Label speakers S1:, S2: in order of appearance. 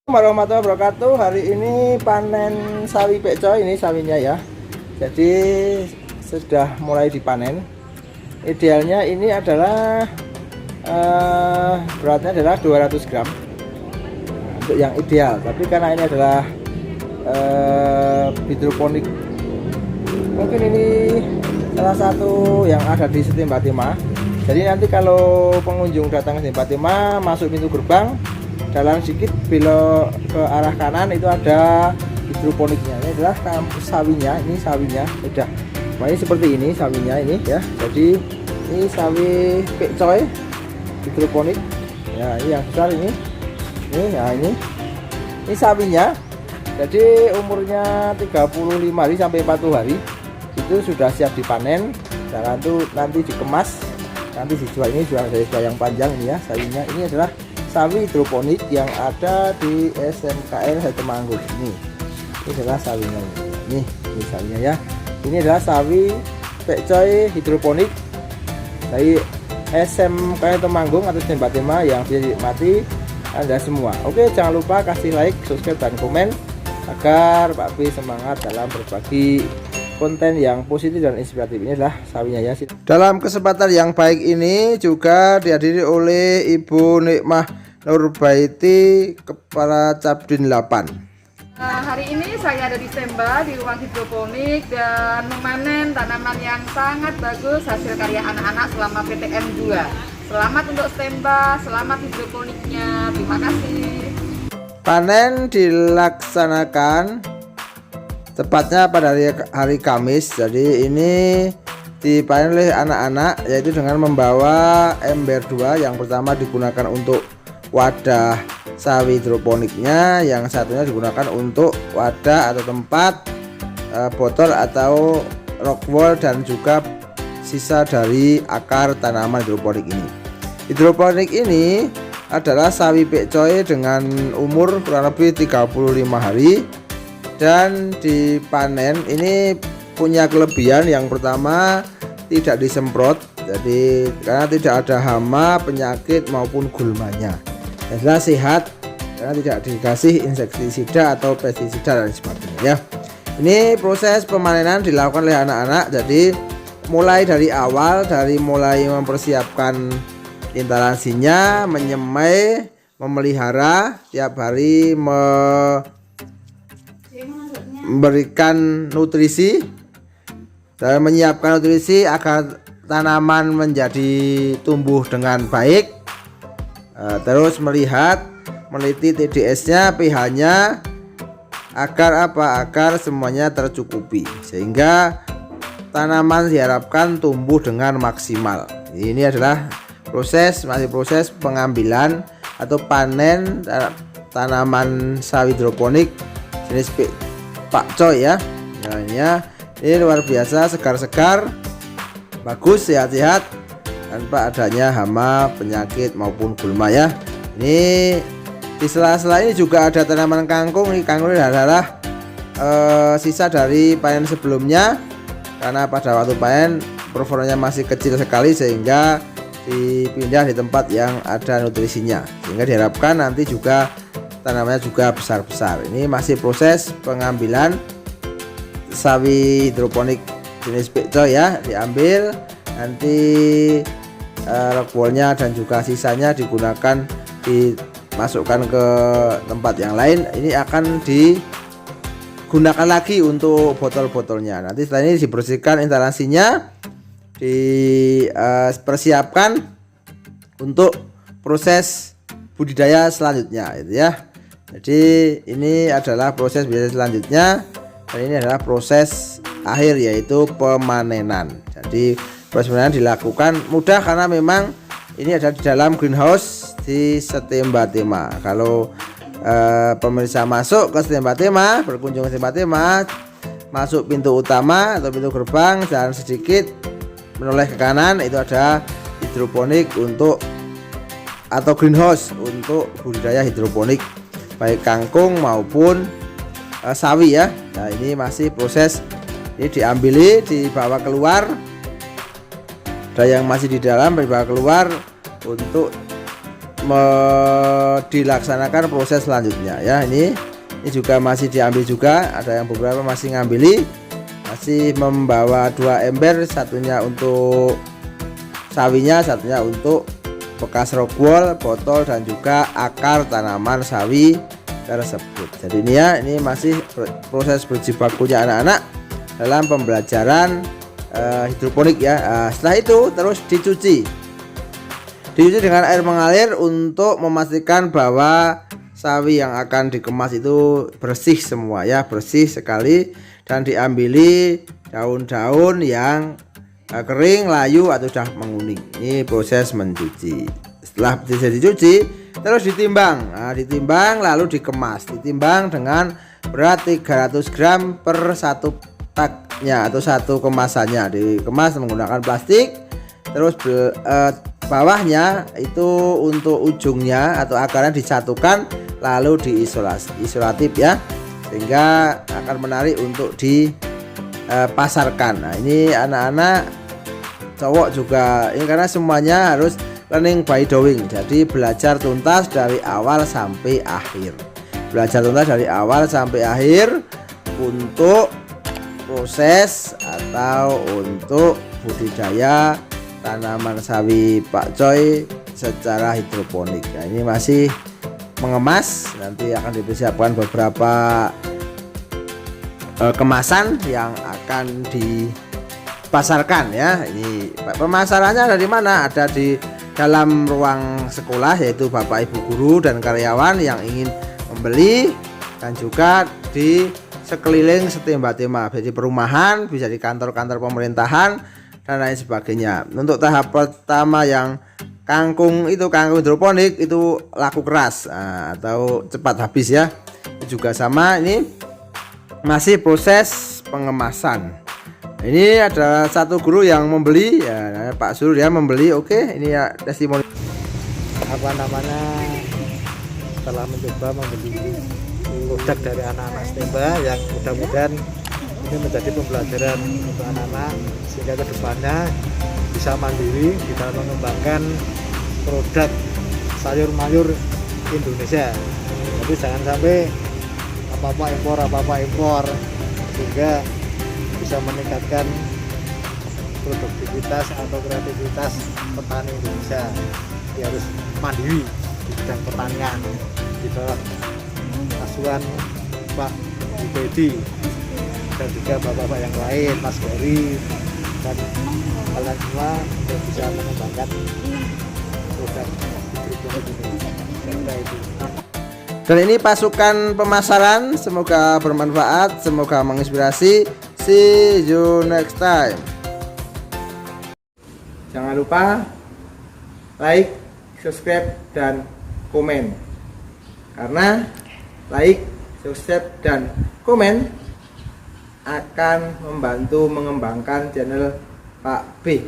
S1: Warahmatullahi wabarakatuh. Hari ini panen sawi pekcoy, ini sawinya ya. Jadi sudah mulai dipanen. Idealnya ini adalah beratnya adalah 200 gram untuk yang ideal. Tapi karena ini adalah hidroponik, mungkin ini salah satu yang ada di Siti Batimah. Jadi nanti kalau pengunjung datang ke Siti Batimah, masuk pintu gerbang, jalan sedikit belok ke arah kanan, itu ada hidroponiknya. Ini adalah sawinya, ini sawinya udah. Nah, ini seperti ini sawinya ini ya. Jadi ini sawi pekcoy hidroponik. Ya, ini yang besar ini. Ya ini sawinya. Jadi umurnya 35 hari sampai 40 hari. Itu sudah siap dipanen. Jangan tuh nanti dikemas, nanti dijual. Ini jual dari yang panjang ini ya sawinya. Ini adalah sawi hidroponik yang ada di SMKN Temanggung. Ini adalah sawinya. Ini sawinya ya. Ini adalah sawi pekcoy hidroponik dari SMKN Temanggung atau Siti Batimah yang bisa dinikmati Anda semua. Oke, jangan lupa kasih like, subscribe, dan komen agar Pak P semangat dalam berbagi konten yang positif dan inspiratif. Ini adalah sawinya ya. Dalam kesempatan yang baik ini juga dihadiri oleh Ibu Nikmah Nurbaiti, Kepala Cabdin 8.
S2: Hari ini saya ada di Stemba di ruang hidroponik dan memanen tanaman yang sangat bagus hasil karya anak-anak selama PTM 2. Selamat untuk Stemba, selamat hidroponiknya. Terima kasih.
S1: Panen dilaksanakan tepatnya pada hari Kamis. Jadi ini dipanen oleh anak-anak, yaitu dengan membawa ember 2. Yang pertama digunakan untuk wadah sawi hidroponiknya, yang satunya digunakan untuk wadah atau tempat botol atau rock wool dan juga sisa dari akar tanaman hidroponik ini. Hidroponik ini adalah sawi pekcoy dengan umur kurang lebih 35 hari dan dipanen. Ini punya kelebihan yang pertama tidak disemprot, jadi karena tidak ada hama, penyakit maupun gulmanya. Adalah sehat karena tidak dikasih insektisida atau pestisida dan sebagainya ya. Ini proses pemanenan dilakukan oleh anak-anak. Jadi mulai dari awal, dari mulai mempersiapkan instalasinya, menyemai, memelihara tiap hari, memberikan nutrisi dan menyiapkan nutrisi agar tanaman menjadi tumbuh dengan baik. Terus melihat, meneliti TDS-nya, pH-nya, agar apa? Agar semuanya tercukupi sehingga tanaman diharapkan tumbuh dengan maksimal. Ini adalah masih proses pengambilan atau panen tanaman sawi hidroponik jenis pekcoy ya. Nah, ini luar biasa, segar-segar, bagus, sehat-sehat, tanpa adanya hama, penyakit maupun gulma ya. Ini di sela-sela ini juga ada tanaman kangkung. Ini kangkung ini adalah sisa dari panen sebelumnya, karena pada waktu panen performanya masih kecil sekali sehingga dipindah di tempat yang ada nutrisinya, sehingga diharapkan nanti juga tanamannya juga besar-besar. Ini masih proses pengambilan sawi hidroponik jenis pekcoy ya, diambil nanti rockwoolnya dan juga sisanya digunakan dimasukkan ke tempat yang lain. Ini akan digunakan lagi untuk botol-botolnya. Nanti setelah ini dibersihkan instalasinya, dipersiapkan untuk proses budidaya selanjutnya itu ya. Jadi ini adalah proses budidaya selanjutnya dan ini adalah proses akhir, yaitu pemanenan. Jadi proses pemanenan dilakukan mudah karena memang ini ada di dalam greenhouse di Siti Batimah. Kalau pemirsa masuk ke Siti Batimah, berkunjung ke Siti Batimah, masuk pintu utama atau pintu gerbang, jalan sedikit menoleh ke kanan, itu ada hidroponik atau greenhouse untuk budidaya hidroponik baik kangkung maupun sawi ya. Nah, ini masih proses, ini diambili, dibawa keluar. Ada yang masih di dalam, dibawa keluar untuk dilaksanakan proses selanjutnya ya. Ini juga masih diambil juga, ada yang beberapa masih ngambili, masih membawa 2 ember, satunya untuk sawinya, satunya untuk bekas rock wool, botol dan juga akar tanaman sawi tersebut. Jadi ini ya, ini masih proses berjibakunya anak-anak dalam pembelajaran hidroponik ya. Setelah itu terus dicuci dengan air mengalir untuk memastikan bahwa sawi yang akan dikemas itu bersih semua ya, bersih sekali, dan diambili daun-daun yang kering, layu atau sudah menguning. Ini proses mencuci. Setelah bisa dicuci terus ditimbang. Ditimbang lalu dikemas, ditimbang dengan berat 300 gram per satu taknya atau satu kemasannya. Dikemas menggunakan plastik. Terus bawahnya itu untuk ujungnya atau akarnya disatukan lalu isolatif ya, sehingga akan menarik untuk dipasarkan. Nah ini anak-anak cowok juga ini, karena semuanya harus learning by doing, jadi belajar tuntas dari awal sampai akhir, untuk proses atau untuk budidaya tanaman sawi pakcoy secara hidroponik. Nah, ini masih mengemas, nanti akan dipersiapkan beberapa kemasan yang akan dipasarkan ya. Ini pemasarannya dari mana? Ada di dalam ruang sekolah, yaitu Bapak Ibu guru dan karyawan yang ingin membeli, dan juga di sekeliling Setimba-Timah, di perumahan, bisa di kantor-kantor pemerintahan dan lain sebagainya. Untuk tahap pertama yang kangkung hidroponik itu laku keras atau cepat habis ya. Juga sama, ini masih proses pengemasan. Ini ada satu guru yang membeli ya, Pak Sur ya, membeli. Oke, ini ya testimoni
S3: setelah mencoba membeli produk dari anak-anak Setimba yang mudah-mudahan ini menjadi pembelajaran untuk anak-anak, sehingga kedepannya bisa mandiri di dalam mengembangkan produk sayur mayur Indonesia. Jadi jangan sampai apa-apa impor, sehingga bisa meningkatkan produktivitas atau kreativitas petani Indonesia. Dia harus mandiri di bidang pertanian di bawah asuhan Pak Bupedi dan juga bapak-bapak yang lain, Mas Gori dan kalian semua, untuk bisa mengembangkan produk hidroponik ini.
S1: Dan ini pasukan pemasaran, semoga bermanfaat, semoga menginspirasi. See you next time. Jangan lupa like, subscribe, dan komen, karena like, subscribe, dan komen akan membantu mengembangkan channel Pak B.